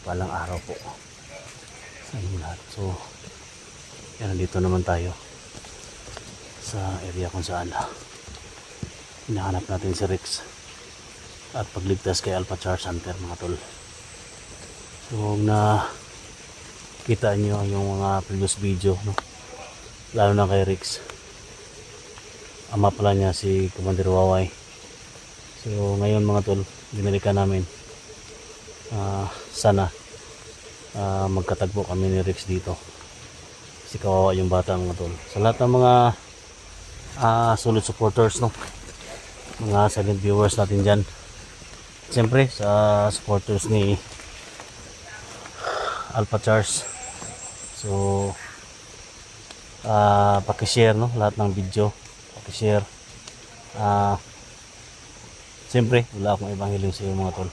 Palang araw po sa inyong lahat. So yan, nandito naman tayo sa area kung saan hinahanap natin si Rex at pagligtas kay Alpha Charles Hunter, mga tol. So kung nakita nyo yung mga previous video, no? Lalo na kay Rex, ama pala niya si Commander Waway. So ngayon mga tol, binalikan namin. Sana magkatagpo kami ni Rex dito kasi kawawa yung bata, mga tol. Sa lahat ng mga solid supporters, no, mga silent viewers natin dyan, siyempre sa supporters ni Alpha Charles, so pakishare, no, lahat ng video, pakishare. Siyempre wala akong ibang hiling sa iyo, mga tol.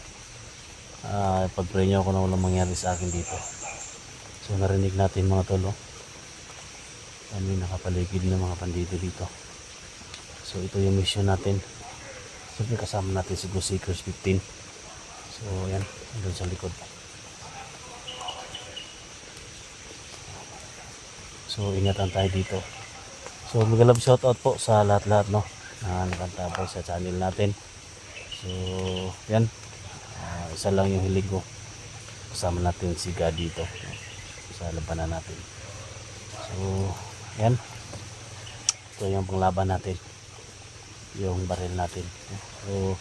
Pag-pray nyo ako na walang mangyari sa akin dito. So narinig natin, mga tol, kami nakapaligid ng mga bandido dito. So ito yung mission natin. Siyempre kasama natin si Ghost Seekers 15. So yan, andun sa likod. So ingatan tayo dito. So mega love shoutout po sa lahat-lahat, no, na nakantabay sa channel natin. So yan, isa lang yung hilig ko, kasama natin si God dito sa labanan natin. So yan, ito yung panglaban natin, yung baril natin. So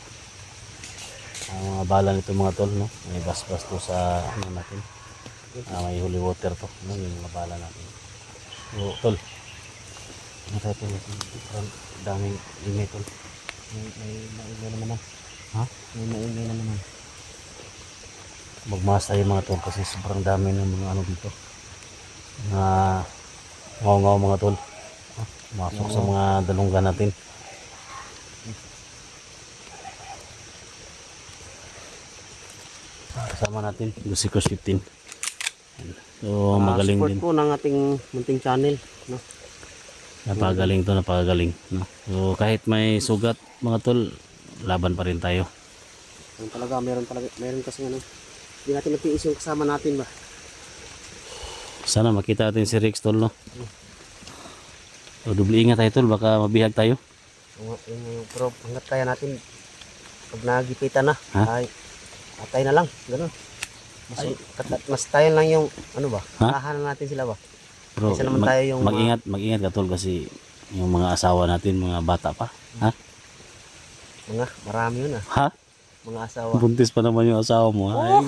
ang mga bala nito, mga tol, no, may bas-bas to sa ano natin, may holy water to, no, yung mga bala natin. So tol, natin daming ingay, tol. May maingay na naman. Ha? May maingay na naman. Magmas tayo, mga tol, kasi sobrang dami ng mga ano dito, mga ngaw-ngaw, mga tol. Masok sa mga dalunggan natin. Kasama natin Ghost Seekers 15. So magaling support din po ng ating munting channel, no? Napakagaling to, napakagaling, no? So kahit may sugat, mga tol, laban pa rin tayo. Meron kasi ano, hindi natin matiis yung kasama natin ba. Sana makita natin si Rex, tol, no? So dubli ingat tayo, tol, baka mabihag tayo. Pero hanggat kaya natin, pag nagipitan na, ha? ay atay na lang, gano'n. Mas tayo lang yung ano ba, tahanan natin sila ba. Pero kasi naman tayo yung mag-ingat ka, tol, kasi yung mga asawa natin, mga bata pa. Ha? Marami yun, ha? Mga asawa. Buntis pa naman yung asawa mo, ha?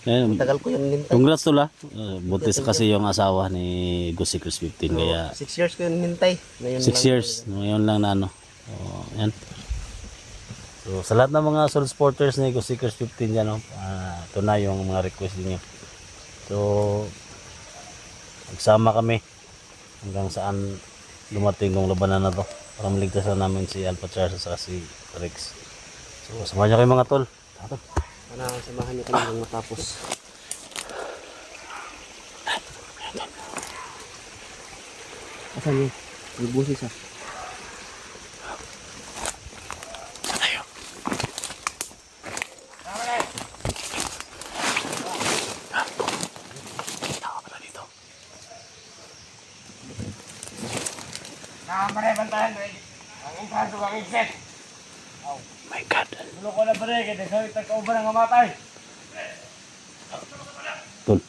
Tagal ko yung nintay. Congrats, tol, ha? Buntis kasi yung asawa ni Ghost Seekers 15, so, kaya 6 years ko yung nintay. 6 years, ngayon lang na ano. So, yan. So sa lahat ng mga solid supporters ni Ghost Seekers 15 dyan, no, ito na yung mga request niyo. So nagsama kami hanggang saan dumating yung labanan na to para maligtasan namin si Alpha Charles at si Rex. So samahan niyo kayo, mga tol. Sana samahan niyo kami hanggang matapos. Asan yun? May busis, Oh my God. Dulo ko na pare, kaya sa tagkauban ang mamatay. Tol,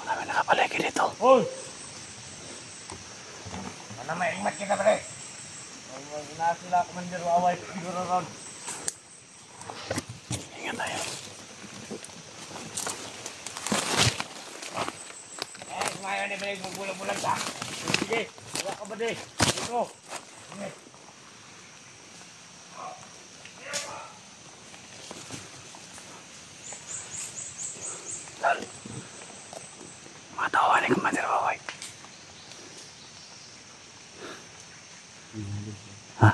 wala may nakapaligid dito. Hoy! Ano may ingmat kita pare? Wala sila Commander Waway siguro ron. Ingat tayo. Ngayon ni balik magbulang-bulang ka. Sige, wala ka ba di? Dito. Sige. Tol, matawa ni Commander Waway. Ha?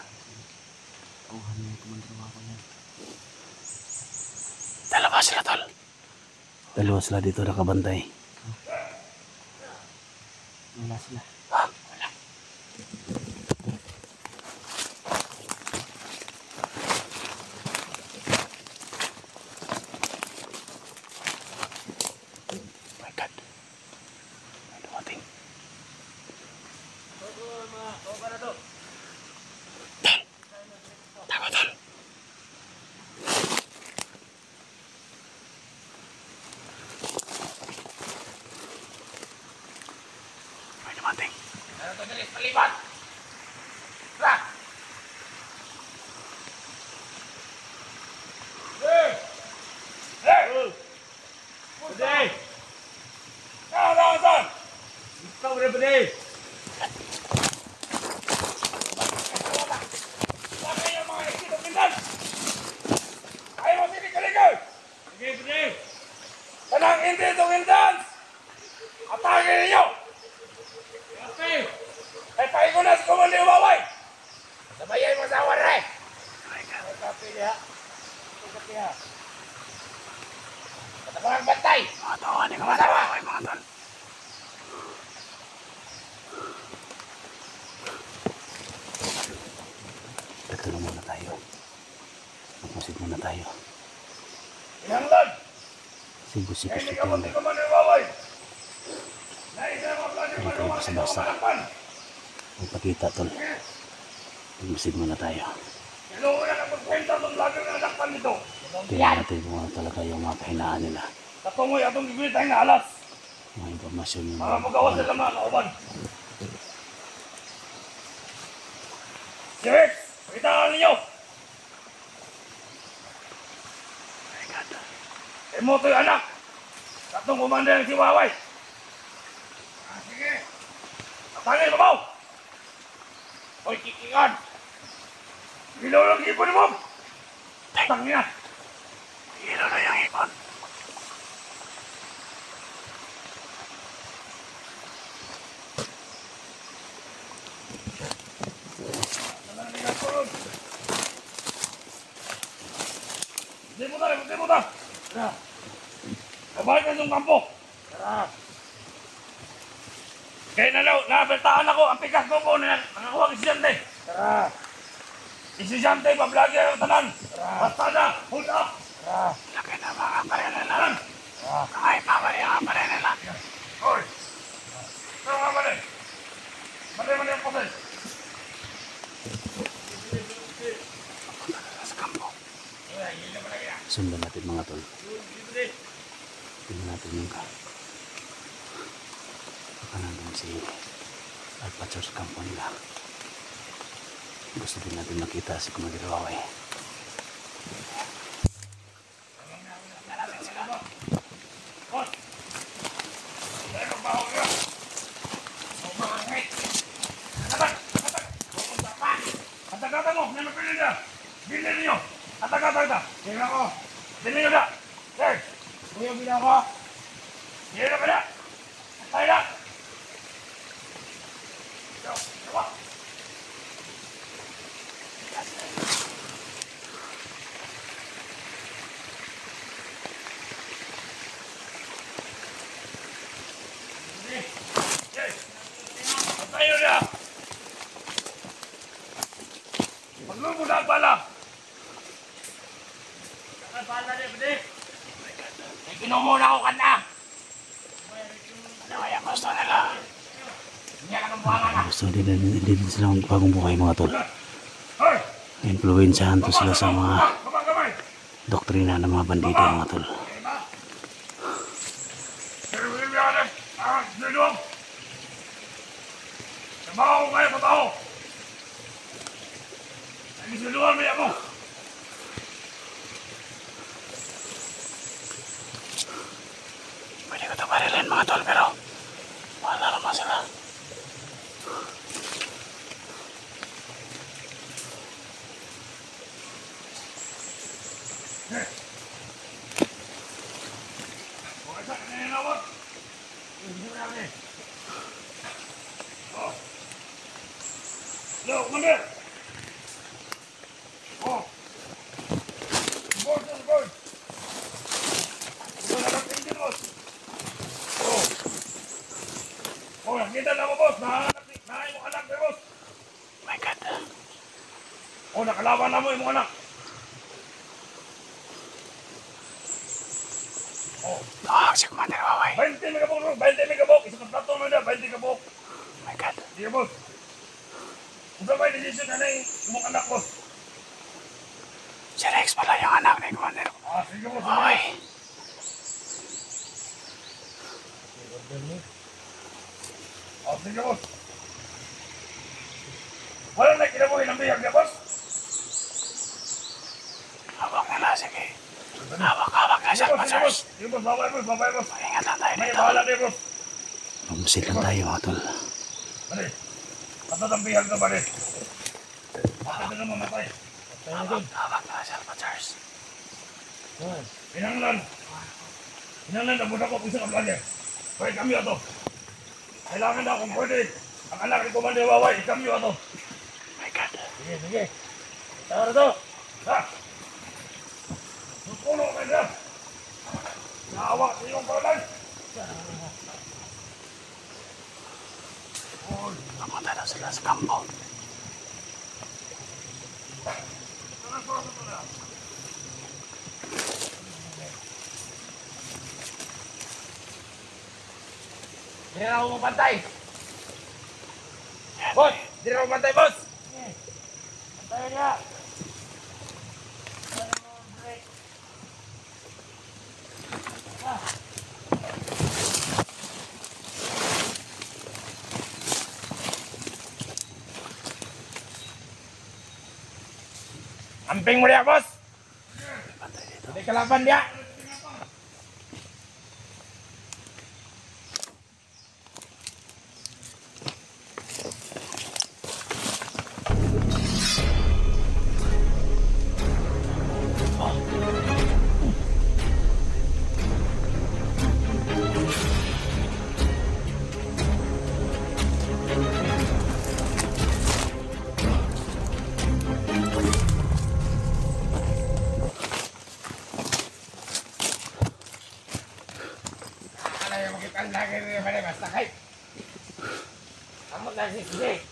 Dalawa sila, tol. Dalawa sila dito nakabantay. Wala sila. Ha? Wala. ikot! Tara! Hey! Hey! Pwede! Saan? Ikaw rin, pwede! Bakit yung mga ikitong pindan? Ayaw mo sinig-kaligay! Sige, pwede! Sanang hindi itong pindan! Atake ninyo! Okay! Ay, pahingo na sa kumuli umaway! Sabayan mo sa waray! Ay, kapi niya. Kapi niya. Kataparang bantay! Mga tawa ni mga tawa kay mga tol. Tatulong muna tayo. Magmasid muna tayo. Inanglan! Sigos-sigos Hindi ito ka yun. munti ka man umaway! Hindi tayo basta-basta. Magpakita tol. Magmasid muna tayo. Kailangan na kapagkwenta itong lagi na nakpan nito. Tingnan natin kung ano talaga yung mga kahinaan nila. Katungoy atong gigilitay na alas. Mga impormasyon yung Para magawas sila mga kauban. Si Rex, pakitaan ninyo! My God. Imo to'y anak. Katong kumanda ng si Waway. Sige. Atangin mo! Hoy, kikingan! Ilaw lang ipon mo! Tangin na! Ilaw na yung ipon. Hindi mo ta! Tara! Kabalik ka sa kampo! Tara! Kaya nabaltaan ako, ang pikas ko po na nakakuha ng estudyante! Tara! Estudyante, pablagi ang tanan! Tara! Basta na! Hold up! Tara! Laki na mga baril nila. Tara! Ay, pabali ang baril nila. Hoy! Tara nga mali! Mali ang pasay! Sa kampo. Sundan natin mga tol. Tingnan natin yung baka nandun si Alpacho sa kampo nila. Gusto din natin makita si Commander Waway. Tingnan natin sila. Kata-kata mo, may mapili na! Bilhin niyo! Kata-kata! Tingnan ko! Bilhin niyo na! Sir! Kuya, bilhin ko! Bilhin na ka na! Tayo na! Diba? Tayo na! Maglubog na ang bala! Ang bala niya, pwede! May kinumuna ako ka na! Ano kaya gusto nila? Hindi ka ng buwangan na! Gusto din sila magpagong buhay mga tol. Hoy! Influensyahan to sila sa mga Kamay! doktrina ng mga bandito mga tol. Sir William! Sinulong! Trabaho kayo, trabaho! Ay, sinulungan mo ako! Pwede ko ito barilin mga tol pero wala naman sila. Okay, sir. Ano yung lawag? Hindi mo namin. Oh. Hello, Commander! Oh! Board! Ito na lang tingin, boss! Oh! Oh, nakita na mo, boss! Nahanay mo anak mo, boss! My God. Oh, nakalaban na mo yung mga anak! Oh! Tawag si Commander Waway. 20 megabok! Isang plato mo na, 20 kabok! My God. Sige, boss! Kung sa may decision na yung mga anak, boss! Si Rex pala yung anak ni Commander Sige, boss! Waway. Sige, boss! Wala na kinabuhi ng bihag niya, boss. Hawak nila, sige. Hawak na siya, Matsars. Sige, boss. Babay, boss. Babay, boss. Ingat lang tayo May dito. bahala din, boss. Pumusil lang tayo, mga tol. Bali. Katat ang bihag na, bali. Bakit na mamatay? Hawak na siya, Matsars. Pinanglan. Pinanglan na muna ko kung sa kablanya. Pwede kami ito. Kailangan na kung pwede. Ang anak ni Komando Waway, kami ito. My God. Sige, sige. Tara to. Ha? Susulo ka na. Naawa sa iyong paulan. Papunta daw sila sa kampo. Hindi na ako mapantay. Boss! Hindi na ako mapantay, boss! Pantay niya. Amping mo niya, boss! Hindi kalaban niya! Basta kay. Kamu na sige.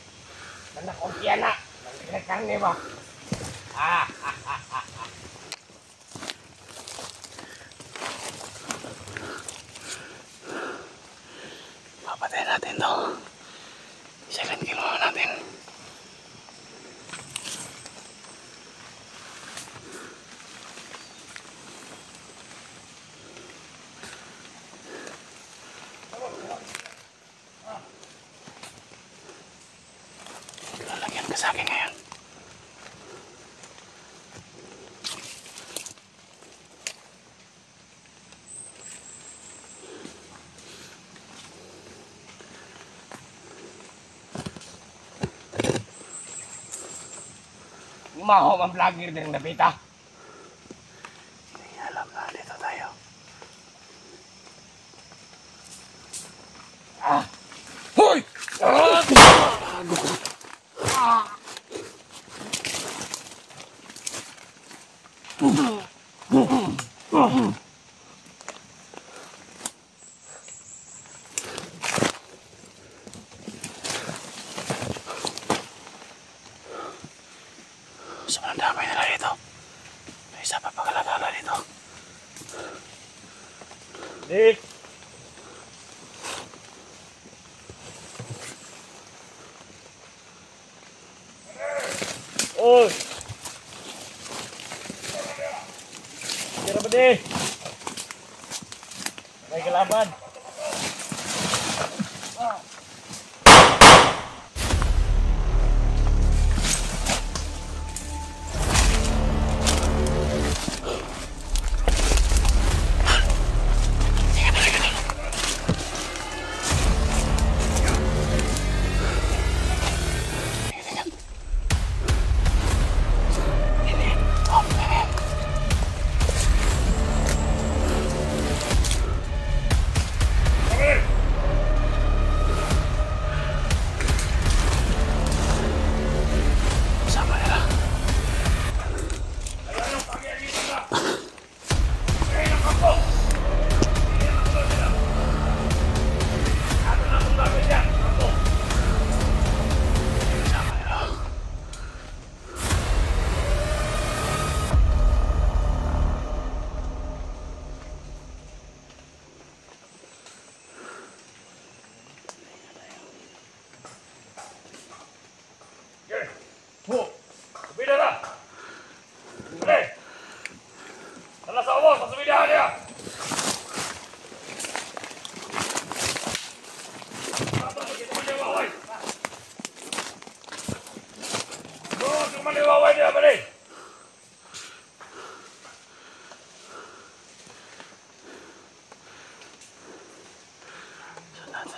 Kana kopya na. Nagrekan ni ba? Papatay natin to. Second kill natin. Lalagyan ka sa akin ngayon. Umaho ang vlogger din napita. Hindi alam na dito tayo. Hoy! Sobrang dami nila dito. May isa pa pagkalagala dito. Dick! Oy! Kira ba di? May kalaban.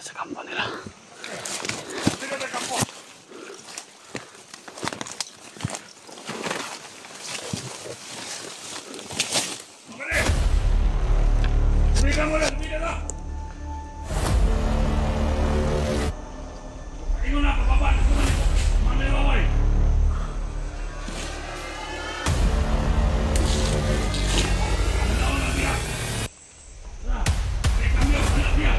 Sa kampo nila. Dito sa kampo. Pagkali! Sumigan mo na, sumigan na! Ingon na, pababa na, sumali ko. Mamay waway. Ano na biya? May kamyo, ano biya?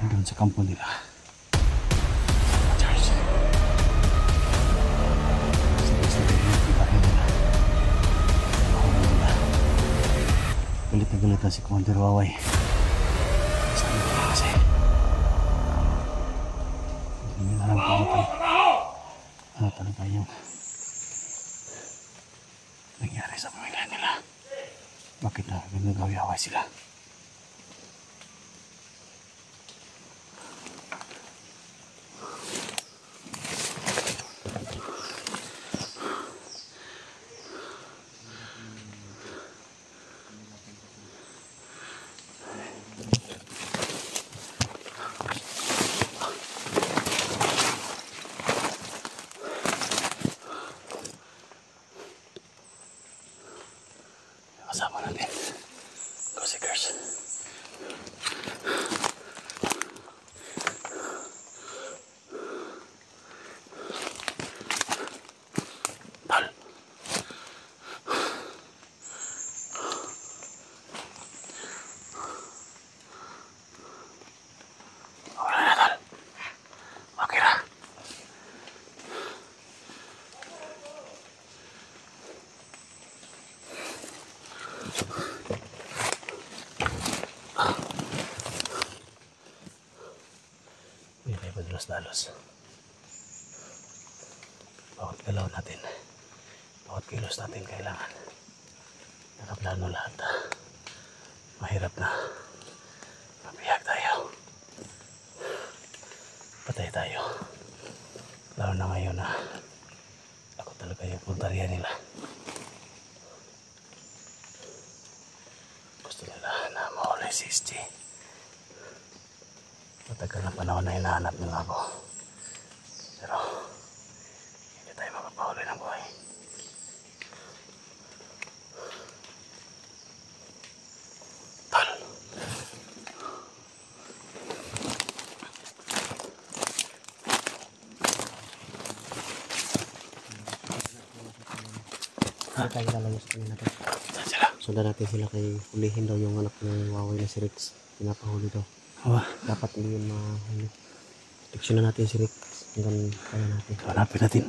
Doon sa kampo nila. Charge. Sabi-sabi yung bahay nila. Bahay nila. Galit na galit na si Commander Waway. Sabi ko na kasi. Hindi nila alam kung ano talaga yung nangyari sa pamilya nila. Bakit na nagawiyaway sila? Kasama natin. Go Seekers. Tol. Wala na, Tol. Okay na. Hindi pa dalos-dalos. Bawat galaw natin, bawat kilos natin kailangan nakaplano lahat. Mahirap na. Mabiyag tayo. Patay tayo. Lalo na ngayon na ako talaga yung puntarya nila. Gusto nila na mawala si SG. Matagal na panahon na hinahanap nila ako. Pero hindi tayo makapahuli ng buhay. Tol. Hindi tayo lalabas kami natin. Saan sila? Sundan natin sila kay hulihin daw yung anak ng Waway na si Rex. Pinapahuli daw. Awa. Dapat hindi yun mahuli. Proteksyonan natin si Rex hanggang kaya natin. Hanapin natin.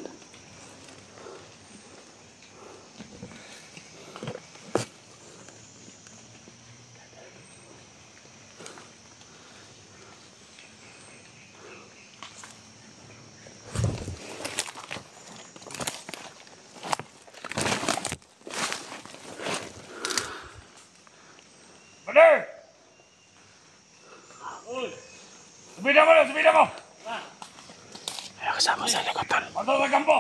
Pagkali! Sumigan mo na, sumigan mo! Ayaw kasama sa likod, Tol. Pasok sa kampo!